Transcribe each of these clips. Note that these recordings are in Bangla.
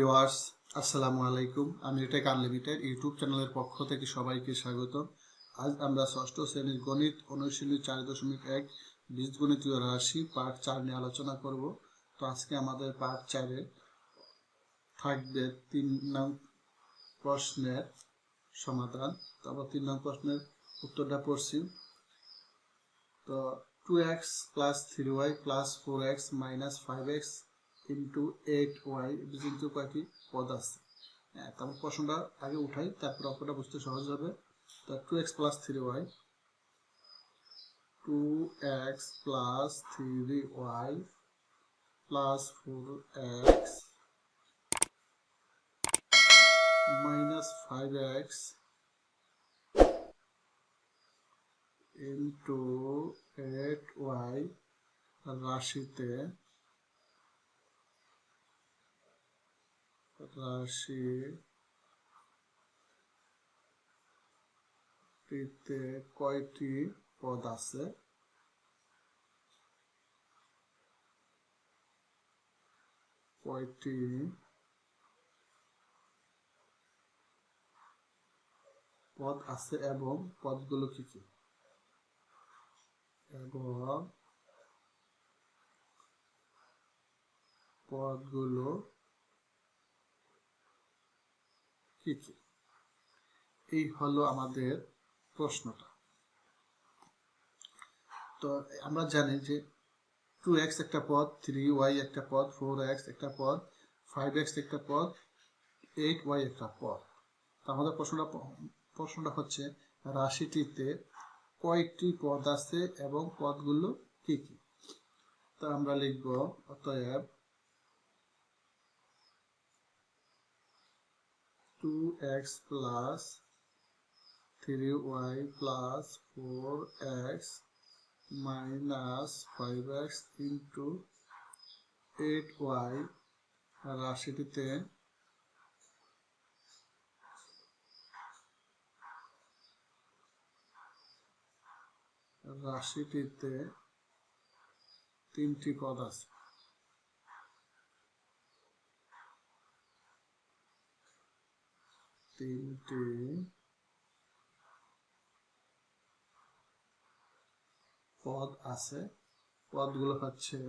ভিউয়ার্স, আসসালামু আলাইকুম। আমির টেক আনলিমিটেড ইউটিউব চ্যানেলের পক্ষ থেকে সবাইকে স্বাগত। আজ আমরা ষষ্ঠ শ্রেণীর গণিত অনুশীলনী 4.1 বীজগণিতীয় রাশি পার্ট 4 নিয়ে আলোচনা করব। তো আজকে আমাদের পার্ট 4-এ থাকবে 3 নং প্রশ্নের সমাধান। তারপর 3 নং প্রশ্নের উত্তরটা পড়ছি। তো 2x plus 3y plus 4x minus 5x into 8y কিন্তু কয়টি পদ আছে। তারপর প্রশ্নটা আগে উঠাই, তারপর অঙ্কটা বুঝতে সহজ হবে। তো 2x plus 3y 2x plus 3y plus 4x minus 5x into 8y রাশিটিতে কয়টি পদ আছে। কয়টি পদ আছে এবং পদগুলো কি কি, এবং পদগুলো কি কি, এই হলো আমাদের প্রশ্নটা। তো আমরা জানি যে 2x একটা পদ, 3y একটা পদ, 4x একটা পদ, 5x একটা পদ, 8y একটা পদ। তো আমাদের প্রশ্নটা হচ্ছে রাশিটিতে কয়টি পদ আছে এবং পদগুলো কি কি। তো আমরা লিখব অতএব 2x plus 3y plus 4x minus 5x into 8y রাশিটিতে তিনটি পদ আছে। তিনটি পদ আছে। পদগুলো হচ্ছে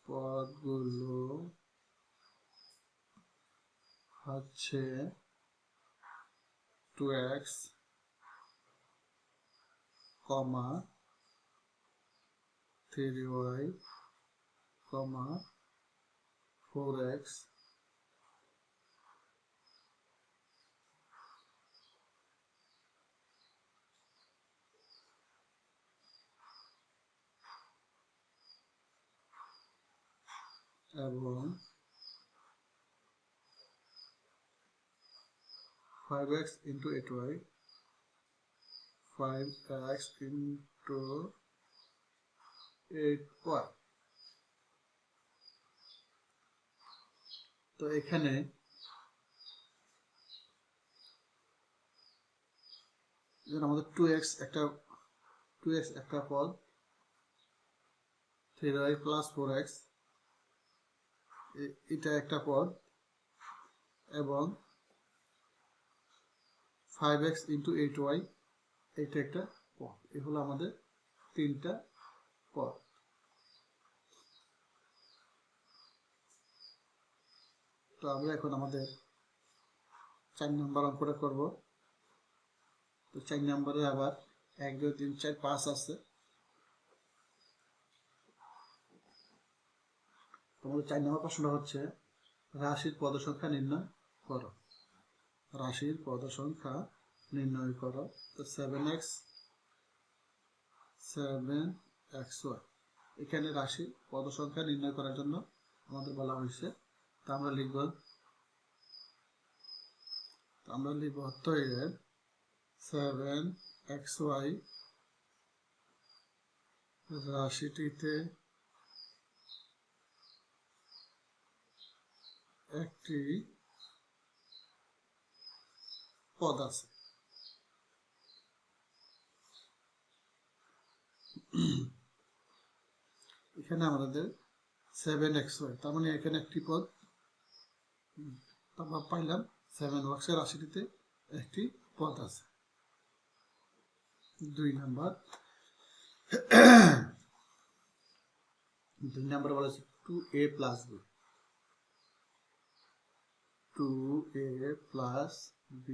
পদগুলো হচ্ছে 2x, 3y, 4x এবং 5x into 8y, 5x into 8y। তো এখানে আমাদের 2x একটা পদ, 3y plus 4x এটা একটা পদ, এবং 5x into 8y এটা একটা পদ। এ হলো আমাদের তিনটা পদ। তো আমরা এখন আমাদের 4 নম্বর অঙ্কটা করব। তো 4 নম্বরে আবার 1 2 3 4 5 আছে। তোমাদের 4 নম্বর প্রশ্নটা হচ্ছে রাশির পদ সংখ্যা নির্ণয় করো। রাশির পদ সংখ্যা নির্ণয় করো। তো 7xy এখানে রাশির পদ সংখ্যা নির্ণয় করার জন্য আমাদের বলা হয়েছে। তা আমরা লিখব অতএব 7xy রাশিটিতে একটি পদ আছে। এখানে আমাদের 7xy, তার মানে এখানে একটি পদ আমরা পাইলাম 7x এর রাশিটিতে একটি পদ আছে। 2 নাম্বার বলা আছে 2a plus b, 2a plus b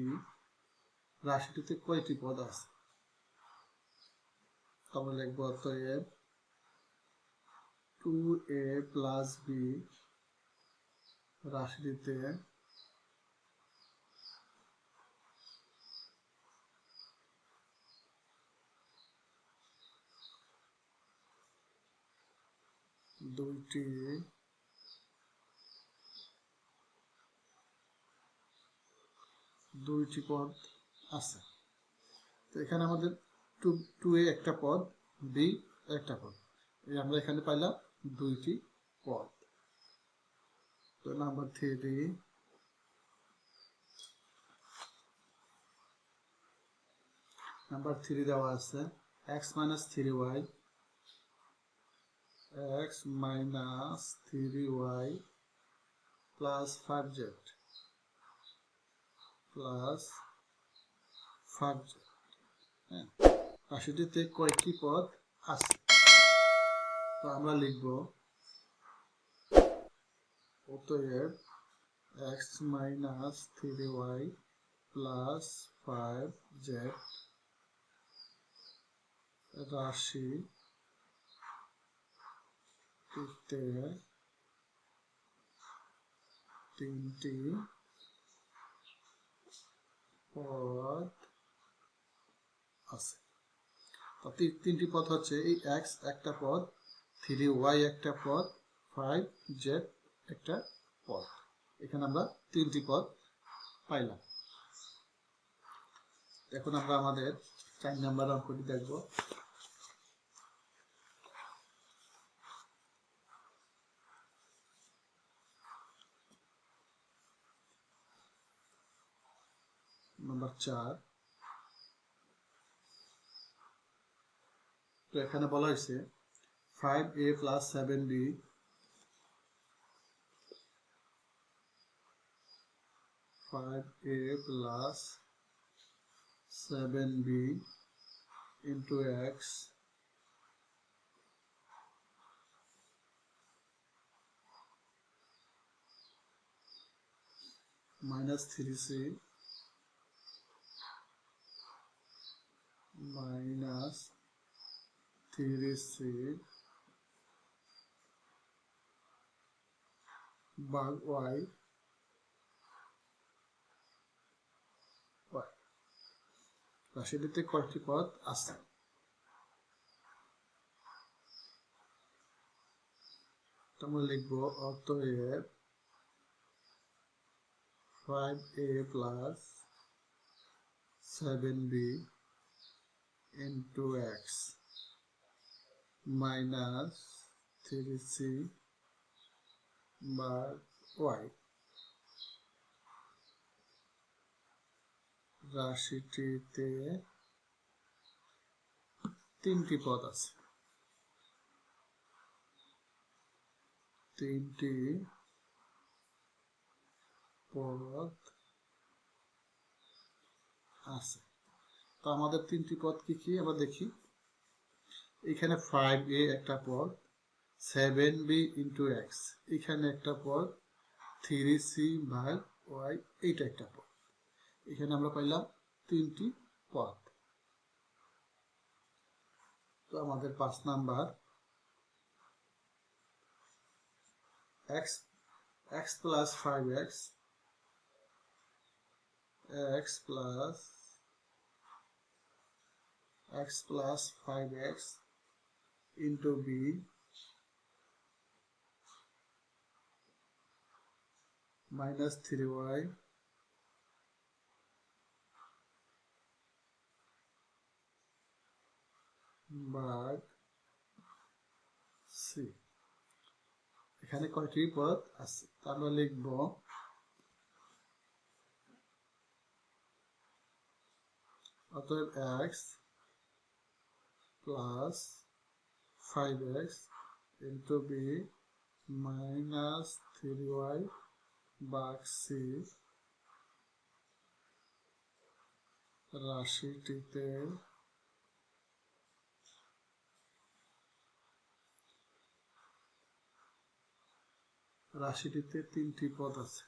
রাশিটিতে কয়টি পদ আছে? আমরা লিখব অতএব 2a plus b রাশিটিতে দুইটি পদ আছে। তো এখানে আমাদের 2a একটা পদ, b একটা পদ, আমরা এখানে পাইলাম দুইটি পদ। তো নাম্বার 3 দেওয়া আছে x minus 3y plus 5z plus 5z। হ্যাঁ, রাশিটিতে কয়টি পদ আছে? তো আমরা লিখব অতএব x minus 3y plus 5z রাশিটিতে তিনটি পদ আছে। তো তিনটি পদ হচ্ছে এই x একটা পদ, 3y একটা পদ, 5z একটা পদ। এখানে আমরা তিনটি পদ পাইলাম। এখন আমরা আমাদের 4 নাম্বার অঙ্কটি দেখব। নাম্বার 4। তো এখানে বলা হয়েছে 5a plus 7b plus 7b into x minus 3c minus 3c ভাগ y রাশিটিতে কয়টি পদ আছে? আমরা লিখব অতএব 5a plus 7b into x minus 3c ভাগ y রাশিটিতে তিনটি পদ আছে। তিনটি পদ আছে। তো আমাদের তিনটি পদ কি কি আমরা দেখি। এখানে 5a একটা পদ, 7b into x এখানে একটা পদ, 3c ভাগ y এইটা একটা পদ। এখানে আমরা পাইলাম তিনটি পদ। তো আমাদের 5 number x plus 5x plus 5x into b minus 3y ভাগ c। এখানে কয়টি পদ আছে? আমরা লিখব অতএব x plus 5x into b minus 3y ভাগ c রাশিটিতে তিনটি পদ আছে।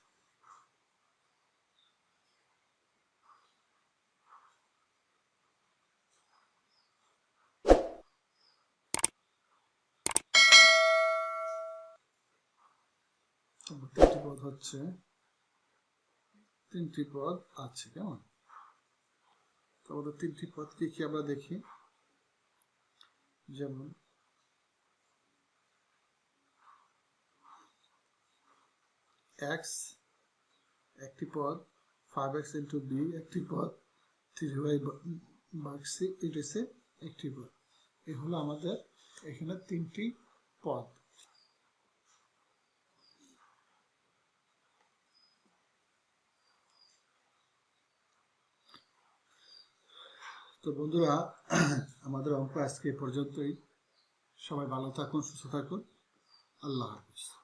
তিনটি পদ হচ্ছে, তিনটি পদ আছে, কেমন? তো আমাদের তিনটি পদ কি কি আমরা দেখি। যেমন x একটি পদ, 5x into b একটি পদ, 3y ভাগ c এটা হচ্ছে একটি পদ। এই হলো আমাদের এখানে তিনটি পদ। তো বন্ধুরা, আমাদের অঙ্ক আজকে এই পর্যন্তই। সবাই ভালো থাকুন, সুস্থ থাকুন। আল্লাহ হাফিজ।